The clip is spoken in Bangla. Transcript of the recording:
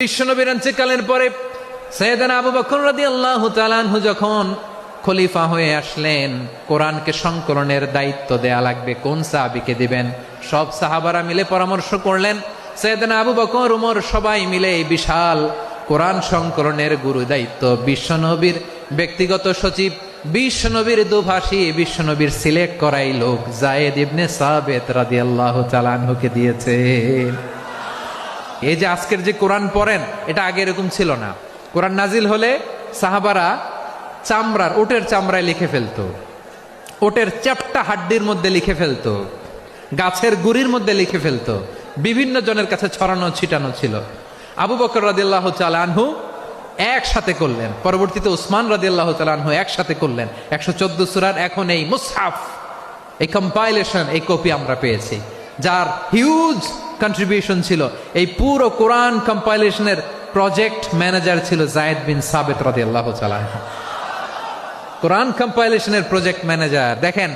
বিশ্বনবীর ইন্তেকালের পরে সাইয়েদনা আবু বকর রাদিয়াল্লাহু তাআলা আনহু যখন খলিফা হয়ে আসলেন, কোরআনকে সংকলনের দায়িত্ব দেয়া লাগবে, কোন সাহাবীকে দিবেন? সব সাহাবারা মিলে পরামর্শ করলেন। সাইয়েদনা আবু বকর, উমর সবাই মিলে এই বিশাল কোরআন সংকলনের গুরু দায়িত্ব বিশ্বনবীর ব্যক্তিগত সচিব, বিশ্বনবীর দুভাষী, বিশ্বনবীর সিলেক্ট করাই লোক যায়েদ ইবনে সাবিত রাদিয়াল্লাহু তাআলা আনহুকে দিয়েছেন। এই যে আজকের যে কোরআন পড়েন, এটা আগে এরকম ছিল না। কোরআন নাজিল হলে সাহাবারা চামড়ার, ওটের চামড়ায় লিখে ফেলতো, ওটের চ্যাপ্টা হাড্ডির মধ্যে লিখে ফেলতো, গাছের গুড়ির মধ্যে লিখে ফেলতো, বিভিন্ন জনের কাছে ছড়ানো ছিটানো ছিল। আবু বকর রাদিয়াল্লাহু তাআলা আনহু একসাথে করলেন, পরবর্তীতে উসমান রাদিয়াল্লাহু তাআলা আনহু একসাথে করলেন। 114 সূরার এখন এই মুসহাফ, এই কম্পাইলেশন, এই কপি আমরা পেয়েছি, যার হিউজ কন্ট্রিবিউশন ছিল। এই পুরো কোরআন কম্পাইলেশনের প্রজেক্ট ম্যানেজার ছিল যায়েদ বিন সাবিত রাদিয়াল্লাহু তাআলা। কোরআন কম্পাইলেশনের প্রজেক্ট ম্যানেজার। দেখেন